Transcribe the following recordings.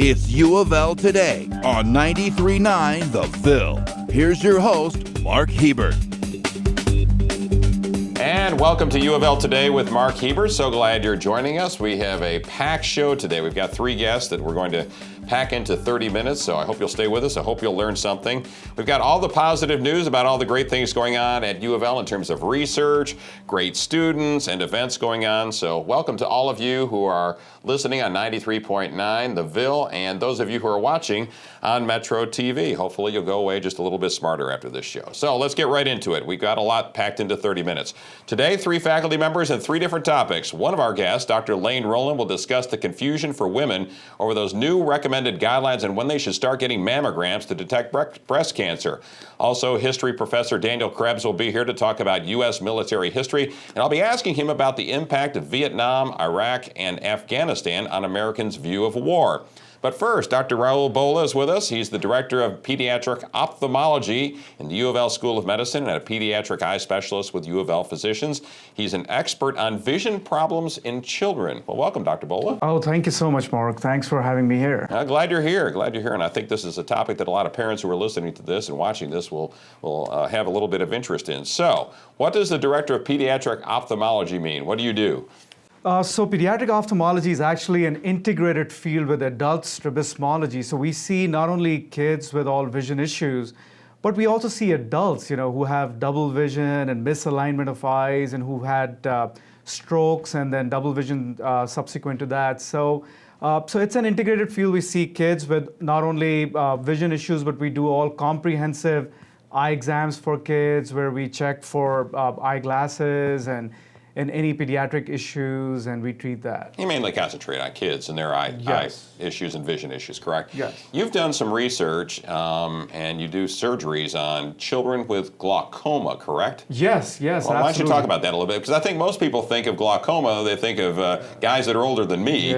It's U of L Today on 93.9 The Ville. Here's your host, Mark Hebert. And welcome to U of L Today with Mark Hebert. So glad you're joining us. We have a packed show today. We've got 3 guests that we're going to pack into 30 minutes, so I hope you'll stay with us. I hope you'll learn something. We've got all the positive news about all the great things going on at U of L in terms of research, great students, and events going on. So welcome to all of you who are listening on 93.9 The Ville, and those of you who are watching on Metro TV. Hopefully you'll go away just a little bit smarter after this show. So let's get right into it. We've got a lot packed into 30 minutes. Today, 3 faculty members and 3 different topics. One of our guests, Dr. Lane Rowland, will discuss the confusion for women over those new recommended guidelines and when they should start getting mammograms to detect breast cancer. Also, history professor Daniel Krebs will be here to talk about U.S. military history, and I'll be asking him about the impact of Vietnam, Iraq, and Afghanistan on Americans' view of war. But first, Dr. Raul Bola is with us. He's the director of pediatric ophthalmology in the U of L School of Medicine and a pediatric eye specialist with U of L Physicians. He's an expert on vision problems in children. Well, welcome, Dr. Bola. Oh, thank you so much, Mark. Thanks for having me here. Glad you're here. Glad you're here. And I think this is a topic that a lot of parents who are listening to this and watching this will have a little bit of interest in. So, what does the director of pediatric ophthalmology mean? What do you do? So pediatric ophthalmology is actually an integrated field with adult strabismology. So we see not only kids with all vision issues, but we also see adults, who have double vision and misalignment of eyes and who've had strokes and then double vision subsequent to that. So it's an integrated field. We see kids with not only vision issues, but we do all comprehensive eye exams for kids where we check for eyeglasses and any pediatric issues, and we treat that. You mainly concentrate on kids and their eye issues and vision issues, correct? Yes. You've done some research and you do surgeries on children with glaucoma, correct? Yes, well, absolutely. Why don't you talk about that a little bit? Because I think most people think of glaucoma, they think of guys that are older than me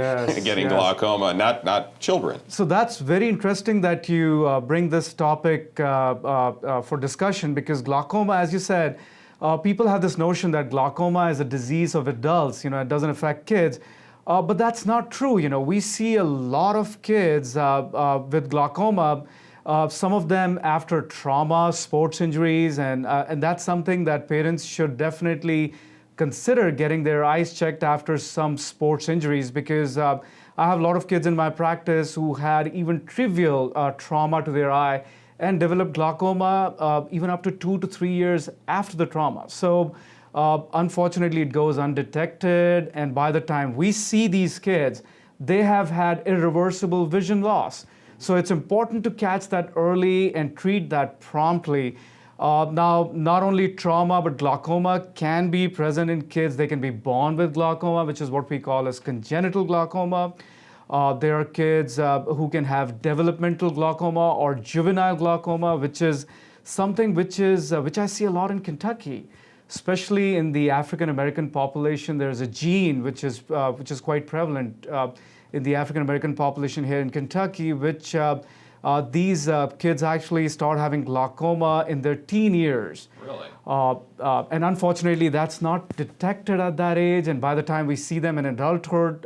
getting glaucoma, not children. So that's very interesting that you bring this topic for discussion, because glaucoma, as you said, people have this notion that glaucoma is a disease of adults, it doesn't affect kids. But that's not true. We see a lot of kids with glaucoma, some of them after trauma, sports injuries, and that's something that parents should definitely consider getting their eyes checked after some sports injuries, because I have a lot of kids in my practice who had even trivial trauma to their eye and developed glaucoma even up to 2 to 3 years after the trauma. So unfortunately, it goes undetected, and by the time we see these kids, they have had irreversible vision loss. So it's important to catch that early and treat that promptly. Now, not only trauma, but glaucoma can be present in kids. They can be born with glaucoma, which is what we call as congenital glaucoma. There are kids who can have developmental glaucoma or juvenile glaucoma, which is something which I see a lot in Kentucky, especially in the African American population. There's a gene which is quite prevalent in the African American population here in Kentucky, which these kids actually start having glaucoma in their teen years. Really? And unfortunately, that's not detected at that age, and by the time we see them in adulthood,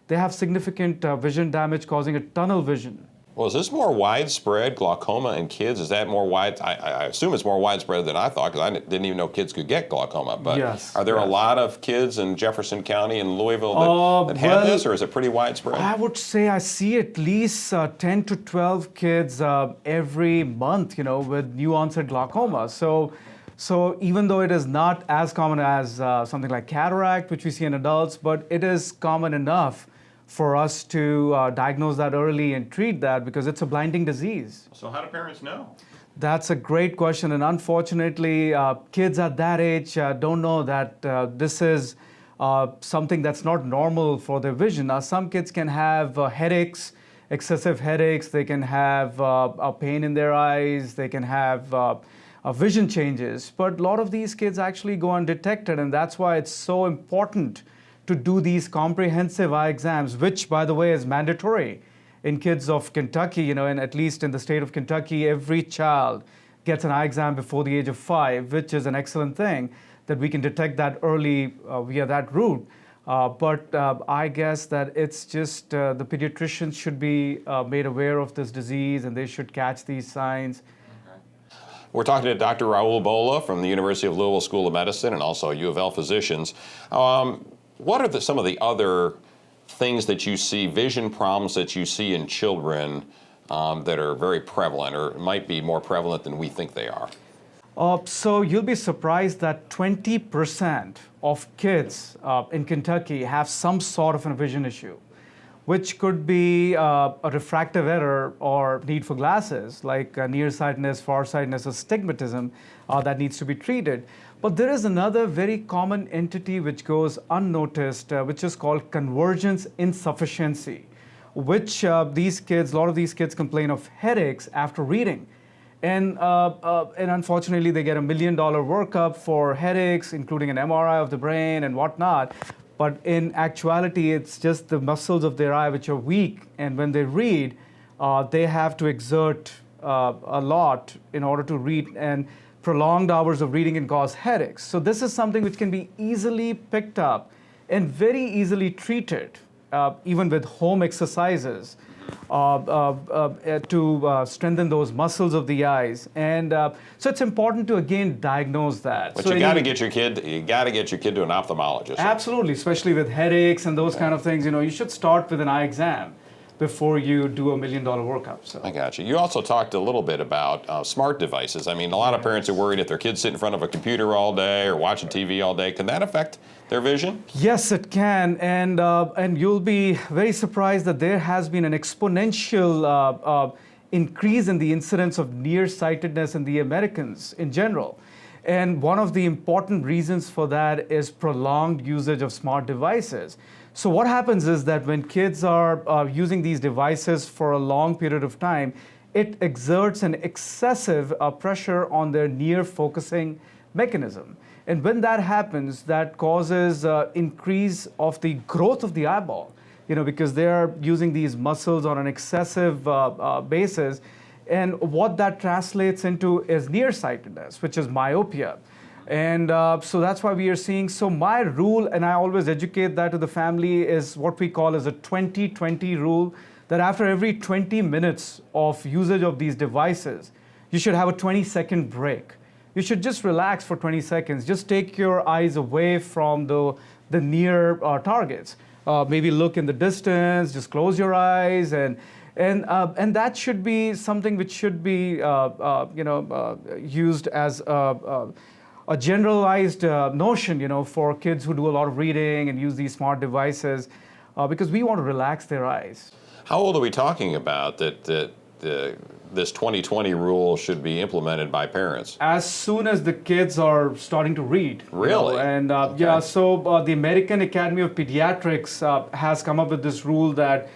they have significant vision damage, causing a tunnel vision. Well, is this more widespread, glaucoma in kids? Is that more wide? I assume it's more widespread than I thought, because I didn't even know kids could get glaucoma. But are there a lot of kids in Jefferson County and Louisville that have this, or is it pretty widespread? I would say I see at least 10 to 12 kids every month, with new onset glaucoma. So even though it is not as common as something like cataract, which we see in adults, but it is common enough for us to diagnose that early and treat that, because it's a blinding disease. So how do parents know? That's a great question, and unfortunately, kids at that age don't know that this is something that's not normal for their vision. Now, some kids can have headaches, excessive headaches, they can have a pain in their eyes, they can have vision changes, but a lot of these kids actually go undetected, and that's why it's so important to do these comprehensive eye exams, which, by the way, is mandatory in kids of Kentucky, and at least in the state of Kentucky, every child gets an eye exam before the age of 5, which is an excellent thing that we can detect that early via that route. But I guess that it's just the pediatricians should be made aware of this disease and they should catch these signs. We're talking to Dr. Raul Bola from the University of Louisville School of Medicine and also UofL physicians. What are some of the other things that you see, vision problems that you see in children that are very prevalent or might be more prevalent than we think they are? So you'll be surprised that 20% of kids in Kentucky have some sort of a vision issue, which could be a refractive error or need for glasses, like nearsightedness, farsightedness, or stigmatism that needs to be treated. But there is another very common entity which goes unnoticed, which is called convergence insufficiency, which a lot of these kids complain of headaches after reading. And unfortunately, they get $1 million workup for headaches, including an MRI of the brain and whatnot. But in actuality, it's just the muscles of their eye which are weak. And when they read, they have to exert a lot in order to read. And prolonged hours of reading can cause headaches. So this is something which can be easily picked up and very easily treated, even with home exercises. To strengthen those muscles of the eyes, and so it's important to again diagnose that. But so you got to get your kid. You got to get your kid to an ophthalmologist. Absolutely, especially with headaches and those kind of things. You should start with an eye exam before you do $1 million workup. So I got you. You also talked a little bit about smart devices. I mean, a lot of parents are worried if their kids sit in front of a computer all day or watching TV all day. Can that affect their vision? Yes, it can, and you'll be very surprised that there has been an exponential increase in the incidence of nearsightedness in the Americans in general. And one of the important reasons for that is prolonged usage of smart devices. So what happens is that when kids are using these devices for a long period of time, it exerts an excessive pressure on their near focusing mechanism. And when that happens, that causes increase of the growth of the eyeball, because they are using these muscles on an excessive basis. And what that translates into is nearsightedness, which is myopia. And so that's why we are seeing. So my rule, and I always educate that to the family, is what we call as a 20-20 rule, that after every 20 minutes of usage of these devices, you should have a 20-second break. You should just relax for 20 seconds. Just take your eyes away from the near targets. Maybe look in the distance, just close your eyes, and that should be something which should be used as a generalized notion, for kids who do a lot of reading and use these smart devices, because we want to relax their eyes. How old are we talking about that this 20-20 rule should be implemented by parents? As soon as the kids are starting to read. Really? And okay. yeah, so the American Academy of Pediatrics has come up with this rule that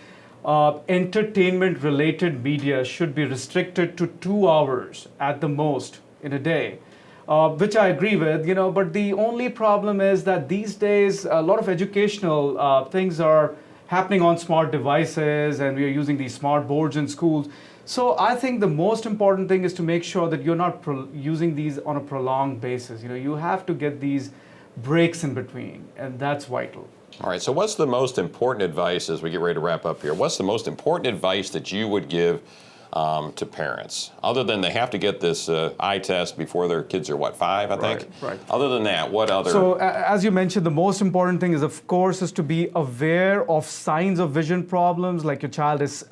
entertainment-related media should be restricted to 2 hours at the most in a day. Which I agree with, but the only problem is that these days a lot of educational things are happening on smart devices, and we are using these smart boards in schools. So I think the most important thing is to make sure that you're not using these on a prolonged basis. You have to get these breaks in between, and that's vital. All right, so what's the most important advice as we get ready to wrap up here? What's the most important advice that you would give to parents, other than they have to get this eye test before their kids are, 5, I think? Right. Other than that, what other? So as you mentioned, the most important thing is, of course, is to be aware of signs of vision problems, like your child is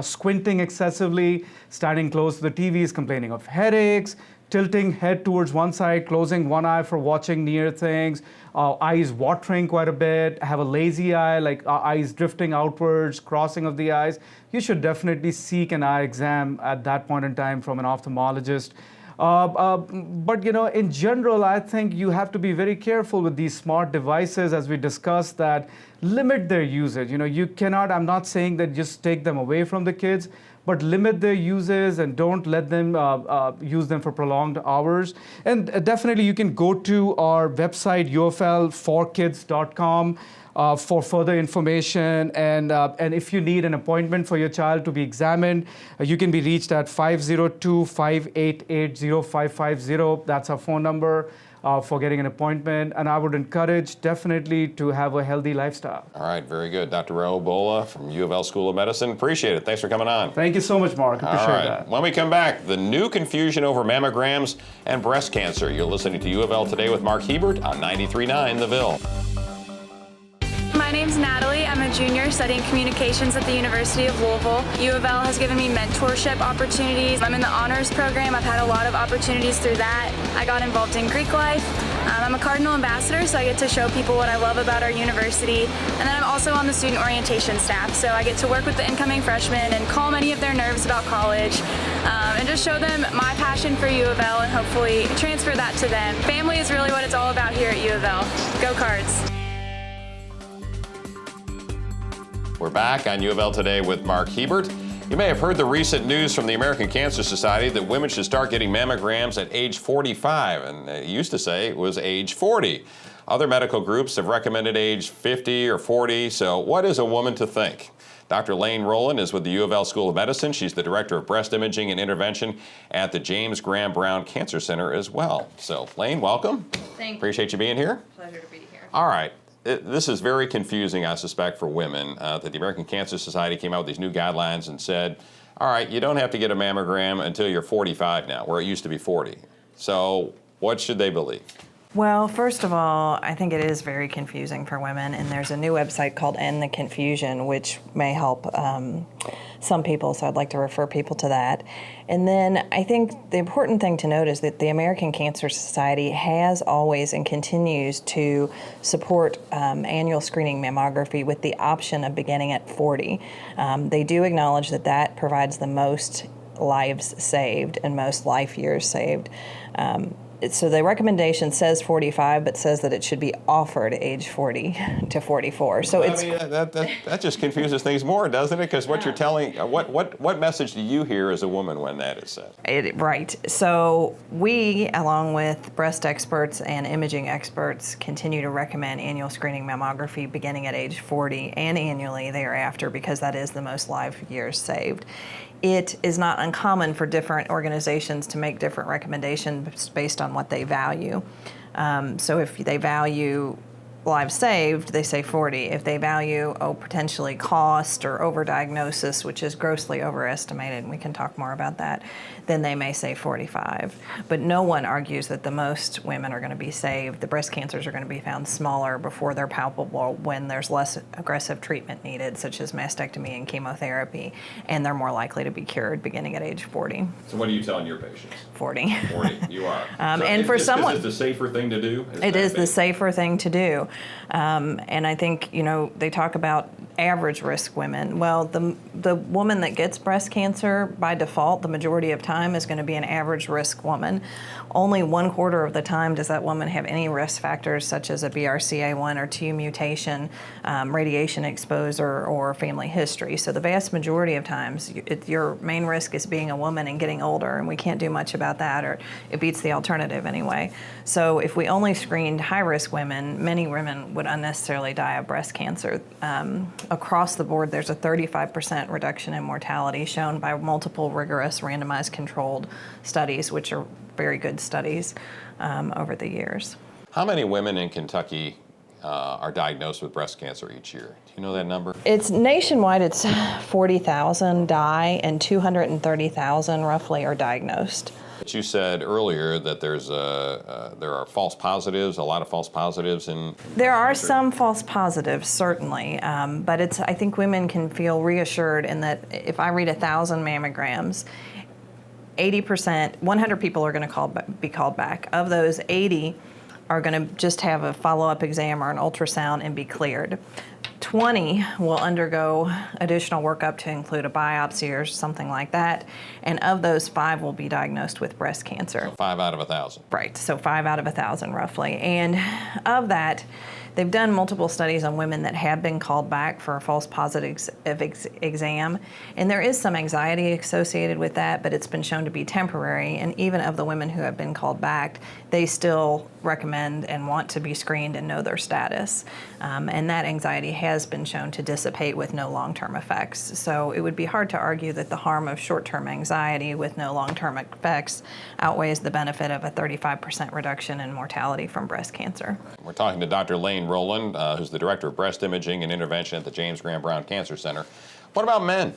squinting excessively, standing close to the TV, is complaining of headaches, tilting head towards one side, closing one eye for watching near things, eyes watering quite a bit, have a lazy eye, like eyes drifting outwards, crossing of the eyes. You should definitely seek an eye exam at that point in time from an ophthalmologist. But in general, I think you have to be very careful with these smart devices, as we discussed, that limit their usage. You cannot, I'm not saying that just take them away from the kids, but limit their uses and don't let them use them for prolonged hours. And definitely you can go to our website, UofL4kids.com, for further information. And if you need an appointment for your child to be examined, you can be reached at 502-588-0550. That's our phone number. for getting an appointment. And I would encourage definitely to have a healthy lifestyle. All right, very good. Dr. Raul Bola from UofL School of Medicine. Appreciate it. Thanks for coming on. Thank you so much, Mark. Appreciate All right. that. When we come back, the new confusion over mammograms and breast cancer. You're listening to UofL Today with Mark Hebert on 93.9 The Ville. My name's Natalie. I'm a junior studying communications at the University of Louisville. UofL has given me mentorship opportunities. I'm in the honors program. I've had a lot of opportunities through that. I got involved in Greek life. I'm a Cardinal Ambassador, so I get to show people what I love about our university. And then I'm also on the student orientation staff, so I get to work with the incoming freshmen and calm any of their nerves about college, and just show them my passion for UofL and hopefully transfer that to them. Family is really what it's all about here at UofL. Go Cards! We're back on UofL Today with Mark Hebert. You may have heard the recent news from the American Cancer Society that women should start getting mammograms at age 45, and they used to say it was age 40. Other medical groups have recommended age 50 or 40, so what is a woman to think? Dr. Lane Rowland is with the UofL School of Medicine. She's the Director of Breast Imaging and Intervention at the James Graham Brown Cancer Center as well. So, Lane, welcome. Thank you. Appreciate you being here. Pleasure to be here. All right. This is very confusing, I suspect, for women. That the American Cancer Society came out with these new guidelines and said, all right, you don't have to get a mammogram until you're 45 now, where it used to be 40. So what should they believe? Well, first of all, I think it is very confusing for women, and there's a new website called End the Confusion, which may help some people, so I'd like to refer people to that. And then I think the important thing to note is that the American Cancer Society has always and continues to support annual screening mammography with the option of beginning at 40. They do acknowledge that that provides the most lives saved and most life years saved. So the recommendation says 45, but says that it should be offered age 40 to 44. So it's that just confuses things more, doesn't it? Because what you're telling, what message do you hear as a woman when that is said? Right. So we, along with breast experts and imaging experts, continue to recommend annual screening mammography beginning at age 40 and annually thereafter, because that is the most life years saved. It is not uncommon for different organizations to make different recommendations based on what they value. So if they value lives saved, they say 40. If they value, potentially cost or overdiagnosis, which is grossly overestimated, and we can talk more about that, then they may say 45. But no one argues that the most women are going to be saved. The breast cancers are going to be found smaller before they're palpable when there's less aggressive treatment needed, such as mastectomy and chemotherapy, and they're more likely to be cured beginning at age 40. So what are you telling your patients? 40. 40, you are. And for someone, is it the safer thing to do? It is the safer thing to do. And I think, they talk about average risk women. Well, the woman that gets breast cancer, by default, the majority of time is going to be an average risk woman. Only 1/4 of the time does that woman have any risk factors such as a BRCA1 or 2 mutation, radiation exposure, or family history. So the vast majority of times, your main risk is being a woman and getting older, and we can't do much about that, or it beats the alternative anyway. So if we only screened high-risk women, many women would unnecessarily die of breast cancer. Across the board, there's a 35% reduction in mortality shown by multiple rigorous randomized controlled studies, which are very good studies over the years. How many women in Kentucky are diagnosed with breast cancer each year? Do you know that number? It's nationwide, it's 40,000 die and 230,000 roughly are diagnosed. But you said earlier that there are false positives, a lot of false positives in There are some false positives, certainly, but I think women can feel reassured in that if I read 1,000 mammograms, 80%, 100 people are going to be called back. Of those, 80 are going to just have a follow-up exam or an ultrasound and be cleared. 20 will undergo additional workup to include a biopsy or something like that, and of those, 5 will be diagnosed with breast cancer. So 5 out of 1,000. Right, so 5 out of 1,000 roughly. And of that, They've done multiple studies on women that have been called back for a false positive exam, and there is some anxiety associated with that, but it's been shown to be temporary. And even of the women who have been called back, they still recommend and want to be screened and know their status. And that anxiety has been shown to dissipate with no long-term effects. So it would be hard to argue that the harm of short-term anxiety with no long-term effects outweighs the benefit of a 35% reduction in mortality from breast cancer. We're talking to Dr. Lane Rowland, who's the Director of Breast Imaging and Intervention at the James Graham Brown Cancer Center. What about men?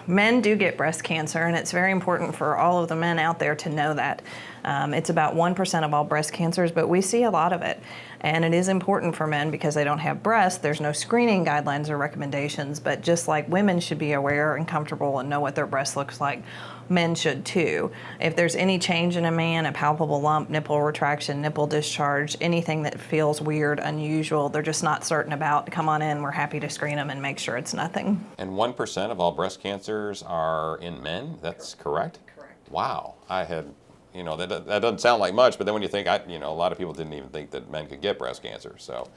Men do get breast cancer, and it's very important for all of the men out there to know that. It's about 1% of all breast cancers, but we see a lot of it. And it is important for men because they don't have breasts. There's no screening guidelines or recommendations, but just like women should be aware and comfortable and know what their breast looks like, men should too. If there's any change in a man, a palpable lump, nipple retraction, nipple discharge, anything that feels weird, unusual, they're just not certain about, come on in, we're happy to screen them and make sure it's nothing. And 1% of all breast cancers are in men? That's correct? Correct. Wow. I had, that doesn't sound like much, but then when you think, a lot of people didn't even think that men could get breast cancer. So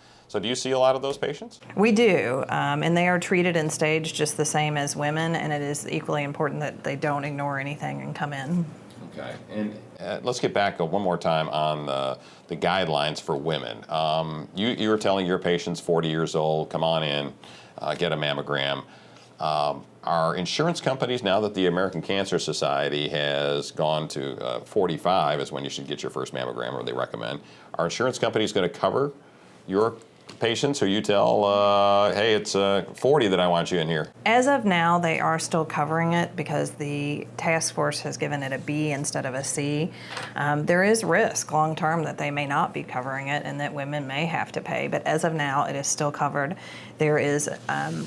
do you see a lot of those patients? We do, and they are treated and staged just the same as women, and it is equally important that they don't ignore anything and come in. Okay, and let's get back one more time on the guidelines for women. You were telling your patients 40 years old, come on in, get a mammogram. Are insurance companies, now that the American Cancer Society has gone to 45 is when you should get your first mammogram, or they recommend, are insurance companies going to cover your patients who you tell, hey, it's 40 that I want you in here? As of now, they are still covering it because the task force has given it a B instead of a C. There is risk long-term that they may not be covering it and that women may have to pay, but as of now, it is still covered. There is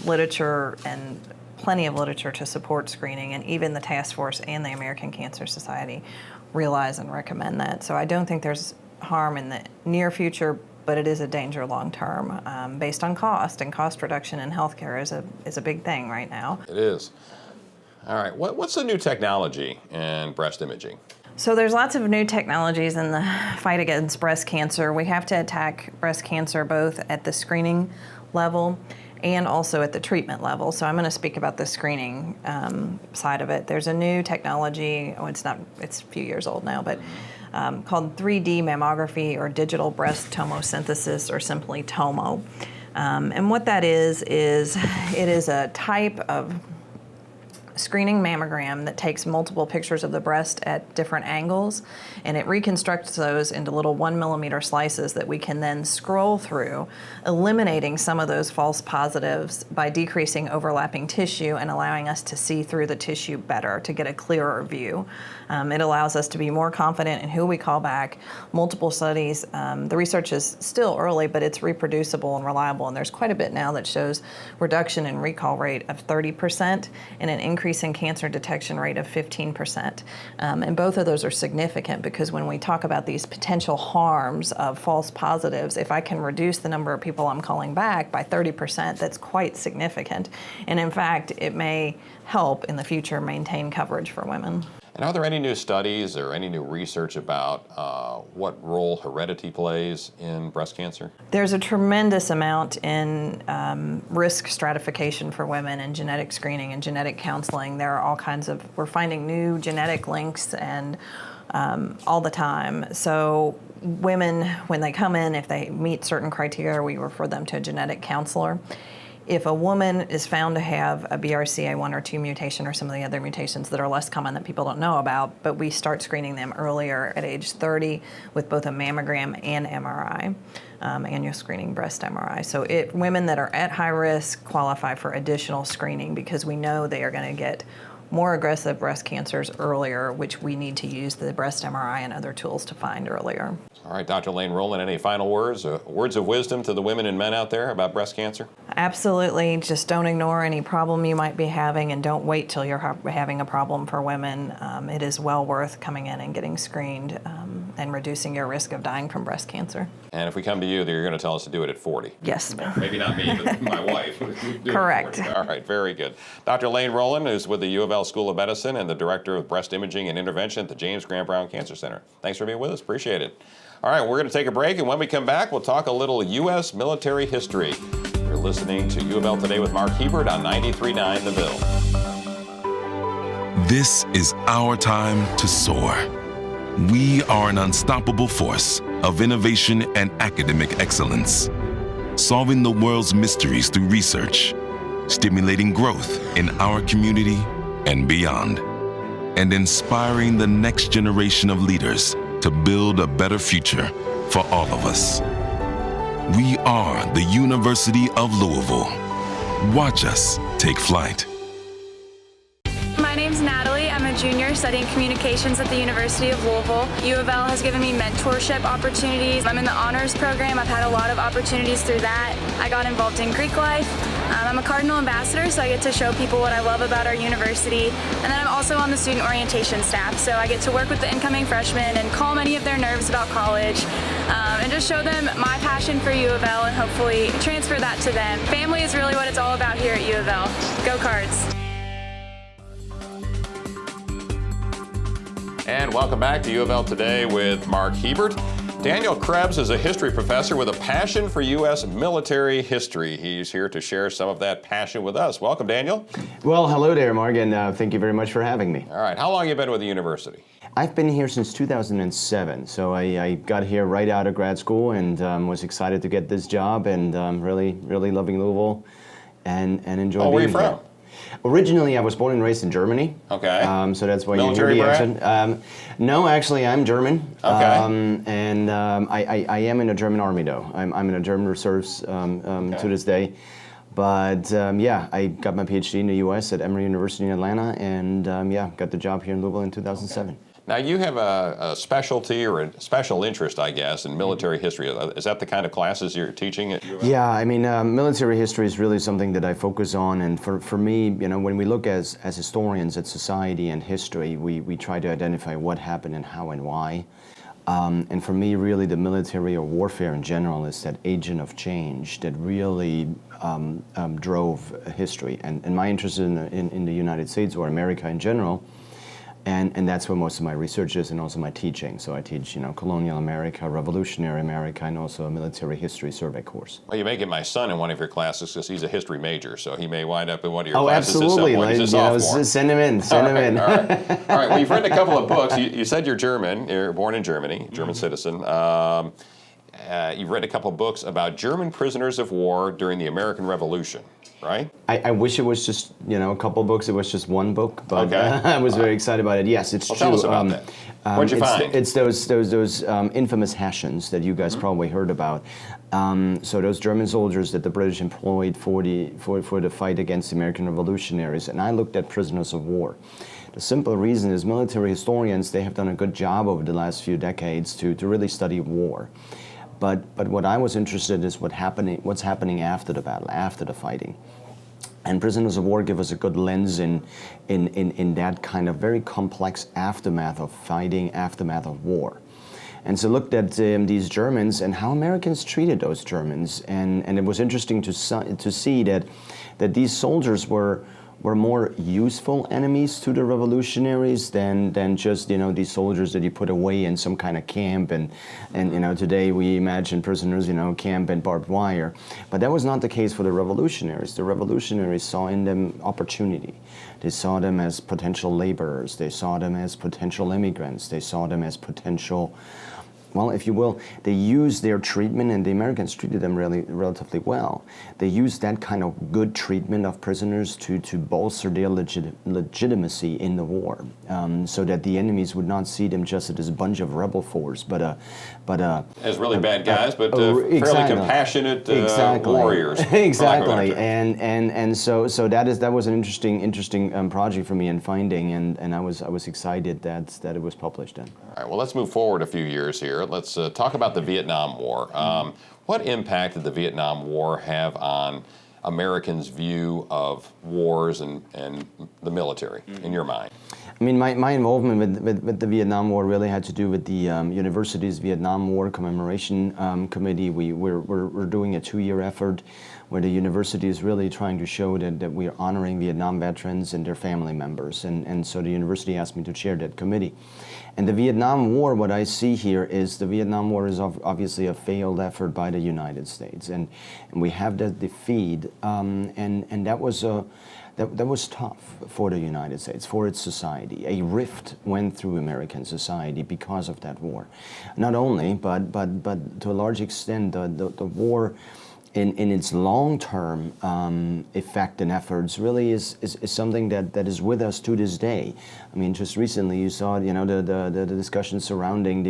literature and plenty of literature to support screening, and even the task force and the American Cancer Society realize and recommend that. So I don't think there's harm in the near future, but it is a danger long term based on cost, and cost reduction in healthcare is a big thing right now. It is. All right, what's the new technology in breast imaging? So there's lots of new technologies in the fight against breast cancer. We have to attack breast cancer both at the screening level and also at the treatment level. So I'm going to speak about the screening side of it. There's a new technology, it's a few years old now, but called 3D mammography or digital breast tomosynthesis, or simply TOMO. And what that is it is a type of screening mammogram that takes multiple pictures of the breast at different angles, and it reconstructs those into little 1 millimeter slices that we can then scroll through, eliminating some of those false positives by decreasing overlapping tissue and allowing us to see through the tissue better to get a clearer view. It allows us to be more confident in who we call back. Multiple studies, the research is still early, but it's reproducible and reliable, and there's quite a bit now that shows reduction in recall rate of 30% and an increase in cancer detection rate of 15%. And both of those are significant because when we talk about these potential harms of false positives, if I can reduce the number of people I'm calling back by 30%, that's quite significant. And in fact, it may help in the future maintain coverage for women. And are there any new studies or any new research about what role heredity plays in breast cancer? There's a tremendous amount in risk stratification for women and genetic screening and genetic counseling. There are all kinds of, we're finding new genetic links and all the time. So women, when they come in, if they meet certain criteria, we refer them to a genetic counselor. If a woman is found to have a BRCA1 or 2 mutation or some of the other mutations that are less common that people don't know about, but we start screening them earlier at age 30 with both a mammogram and MRI, annual screening breast MRI. So women that are at high risk qualify for additional screening because we know they are going to get more aggressive breast cancers earlier, which we need to use the breast MRI and other tools to find earlier. All right, Dr. Lane Rowland, any final words of wisdom to the women and men out there about breast cancer? Absolutely. Just don't ignore any problem you might be having, and don't wait till you're having a problem for women. It is well worth coming in and getting screened and reducing your risk of dying from breast cancer. And if we come to you, you're going to tell us to do it at 40. Yes. Maybe not me, but my wife. Correct. All right, very good. Dr. Lane Rowland is with the UofL School of Medicine and the Director of Breast Imaging and Intervention at the James Graham Brown Cancer Center. Thanks for being with us. Appreciate it. All right, we're going to take a break, and when we come back, we'll talk a little U.S. military history. You're listening to UofL Today with Mark Hebert on 93.9 The Ville. This is our time to soar. We are an unstoppable force of innovation and academic excellence, solving the world's mysteries through research, stimulating growth in our community and beyond, and inspiring the next generation of leaders to build a better future for all of us. We are the University of Louisville. Watch us take flight. My name's Natalie. I'm a junior studying communications at the University of Louisville. UofL has given me mentorship opportunities. I'm in the honors program. I've had a lot of opportunities through that. I got involved in Greek life. I'm a Cardinal ambassador, so I get to show people what I love about our university. And then I'm also on the student orientation staff, so I get to work with the incoming freshmen and calm any of their nerves about college, and just show them my passion for UofL and hopefully transfer that to them. Family is really what it's all about here at UofL. Go Cards! And welcome back to UofL Today with Mark Hebert. Daniel Krebs is a history professor with a passion for U.S. military history. He's here to share some of that passion with us. Welcome, Daniel. Well, hello there, Mark, and thank you very much for having me. All right, how long have you been with the university? I've been here since 2007, so I got here right out of grad school and was excited to get this job and really loving Louisville and enjoying being where are you here. from? Originally, I was born and raised in Germany. Okay. So that's why Military you hear the brat? accent. No, actually, I'm German. Okay. I am in the German army, though. I'm in the German reserves to this day. But yeah, I got my PhD in the U.S. at Emory University in Atlanta, and yeah, got the job here in Louisville in 2007. Okay. Now, you have a specialty or a special interest, I guess, in military history. Is that the kind of classes you're teaching at UofL? Yeah, I mean, military history is really something that I focus on, and for me, you know, when we look as historians at society and history, we try to identify what happened and how and why. And for me, really, the military or warfare in general is that agent of change that really drove history. And my interest in the United States or America in general. And that's where most of my research is, and also my teaching. So I teach, you know, colonial America, revolutionary America, and also a military history survey course. Well, you may get my son in one of your classes because he's a history major, so he may wind up in one of your Oh, classes absolutely. at some point. He's a sophomore. Send him in. Send him in. All right. All right. Well, you've written a couple of books. You said you're German. You're born in Germany, German citizen. You've read a couple of books about German prisoners of war during the American Revolution, right? I wish it was just, you know, a couple books. It was just one book, but Okay. I was very excited about it. Yes, it's Well, true. tell us about that. What'd you find? It's those infamous Hessians that you guys probably heard about. So those German soldiers that the British employed for the fight against the American revolutionaries, and I looked at prisoners of war. The simple reason is military historians, they have done a good job over the last few decades to really study war. But what I was interested in is what's happening after the battle, after the fighting. And prisoners of war give us a good lens in that kind of very complex aftermath of fighting, aftermath of war. And so looked at these Germans and how Americans treated those Germans. And it was interesting to see that these soldiers were more useful enemies to the revolutionaries than just, you know, these soldiers that you put away in some kind of camp and you know, today we imagine prisoners, you know, camp and barbed wire. But that was not the case for the revolutionaries. The revolutionaries saw in them opportunity. They saw them as potential laborers. They saw them as potential immigrants. They saw them as potential, well, if you will, they used their treatment, and the Americans treated them really relatively well. They used that kind of good treatment of prisoners to bolster their legitimacy in the war, so that the enemies would not see them just as a bunch of rebel force, but as really bad guys, but fairly compassionate warriors. Exactly, and so that was an interesting project for me in finding, and I was excited that it was published then. All right, well, let's move forward a few years here. Let's talk about the Vietnam War. What impact did the Vietnam War have on Americans' view of wars and the military, in your mind? I mean, my involvement with the Vietnam War really had to do with the university's Vietnam War Commemoration Committee. We're doing a 2-year effort where the university is really trying to show that we are honoring Vietnam veterans and their family members. And so the university asked me to chair that committee. And the Vietnam War, what I see here is the Vietnam War is obviously a failed effort by the United States. And we have that defeat, and that was that was tough for the United States, for its society. A rift went through American society because of that war. Not only, but to a large extent, the war in its long-term effect and efforts really is something that is with us to this day. I mean, just recently you saw, the discussion surrounding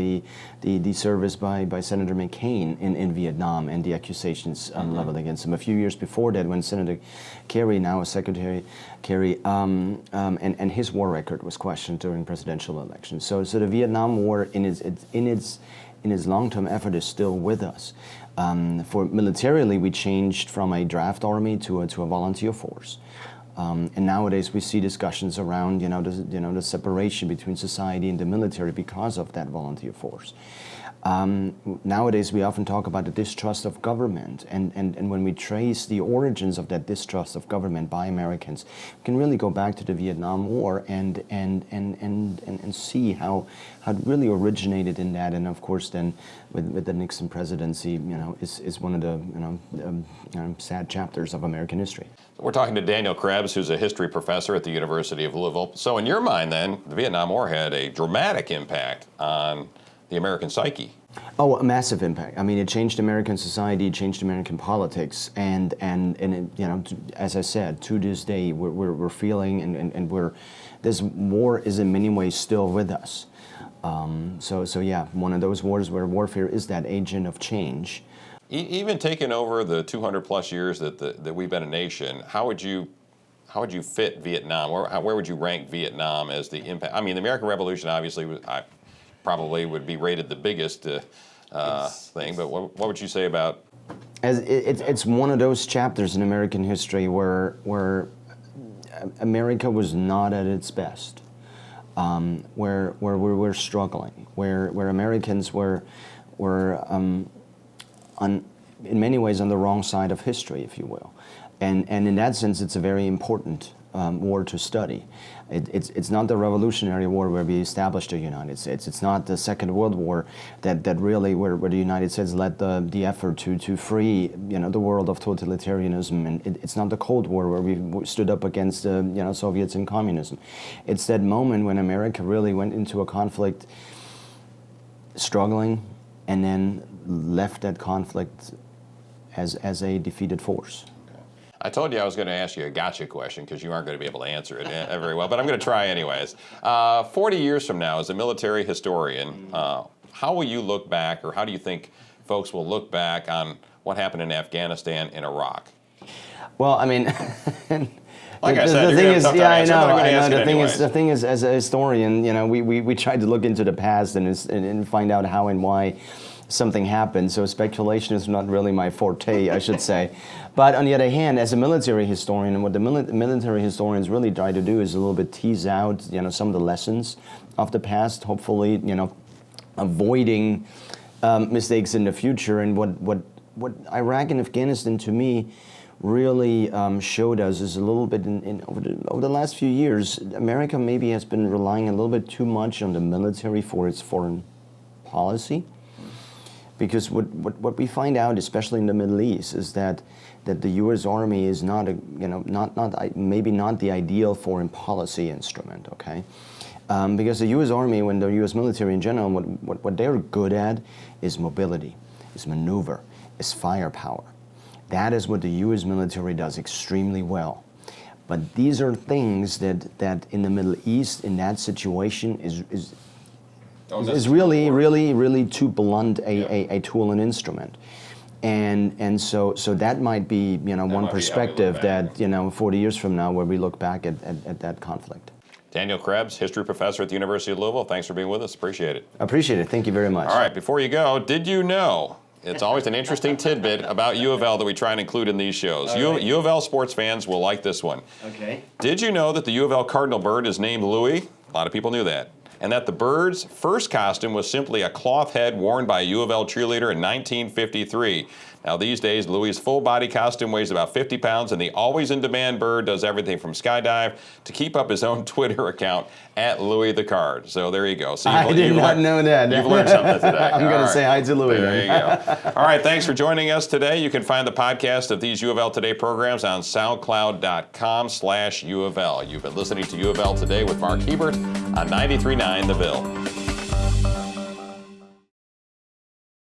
the service by Senator McCain in Vietnam and the accusations leveled against him. A few years before that, when Senator Kerry, now Secretary Kerry, and his war record was questioned during presidential elections. So the Vietnam War in its long-term effort is still with us. For militarily, we changed from a draft army to a volunteer force, and nowadays we see discussions around the separation between society and the military because of that volunteer force. Nowadays we often talk about the distrust of government, and when we trace the origins of that distrust of government by Americans, we can really go back to the Vietnam War and see how it really originated in that. And of course then with the Nixon presidency, is one of the sad chapters of American history. We're talking to Daniel Krebs, who's a history professor at the University of Louisville. So in your mind then, the Vietnam War had a dramatic impact on the American psyche. Oh, a massive impact. I mean, it changed American society, it changed American politics, and it, as I said, to this day, we're feeling, and this war is in many ways still with us. So yeah, one of those wars where warfare is that agent of change. Even taking over the 200 plus years that we've been a nation, how would you fit Vietnam? Where would you rank Vietnam as the impact? I mean, the American Revolution obviously probably would be rated the biggest thing, but what would you say about? It's one of those chapters in American history where America was not at its best, where we were struggling, where Americans were in many ways on the wrong side of history, if you will, and in that sense, it's a very important war to study. It's not the Revolutionary War where we established the United States. It's not the Second World War that really where the United States led the effort to free the world of totalitarianism, and it's not the Cold War where we stood up against the Soviets and communism. It's that moment when America really went into a conflict struggling and then left that conflict as a defeated force. I told you I was going to ask you a gotcha question because you aren't going to be able to answer it very well, but I'm going to try anyways. 40 years from now, as a military historian, how will you look back, or how do you think folks will look back on what happened in Afghanistan and Iraq? Well, I mean, like I said, the thing is, yeah, I know. The thing is, as a historian, we tried to look into the past and find out how and why something happened. So speculation is not really my forte, I should say. But on the other hand, as a military historian, and what the military historians really try to do is a little bit tease out, some of the lessons of the past, hopefully, avoiding mistakes in the future. And what Iraq and Afghanistan, to me, really showed us is a little bit over the last few years, America maybe has been relying a little bit too much on the military for its foreign policy. Because what we find out, especially in the Middle East, is that the U.S. Army is not maybe not the ideal foreign policy instrument. Okay, because the U.S. Army, when the U.S. military in general, what they're good at is mobility, is maneuver, is firepower. That is what the U.S. military does extremely well. But these are things that in the Middle East, in that situation, is really too blunt a tool and instrument, and so that might be one perspective that 40 years from now where we look back at that conflict. Daniel Krebs, history professor at the University of Louisville. Thanks for being with us. Appreciate it. Appreciate it. Thank you very much. All right. Before you go, did you know? It's always an interesting tidbit about U of L that we try and include in these shows. Right. U of L sports fans will like this one. Okay. Did you know that the U of L cardinal bird is named Louis? A lot of people knew that. and that the bird's first costume was simply a cloth head worn by a U of L cheerleader in 1953. Now, these days, Louis' full-body costume weighs about 50 pounds, and the always-in-demand bird does everything from skydive to keep up his own Twitter account at Louis the Card. So there you go. So I did not know that. You've learned something today. I'm going to say hi to Louis. There you go. All right, thanks for joining us today. You can find the podcast of these U of L Today programs on soundcloud.com/U of L. You've been listening to U of L Today with Mark Hebert on 93.9 The Ville.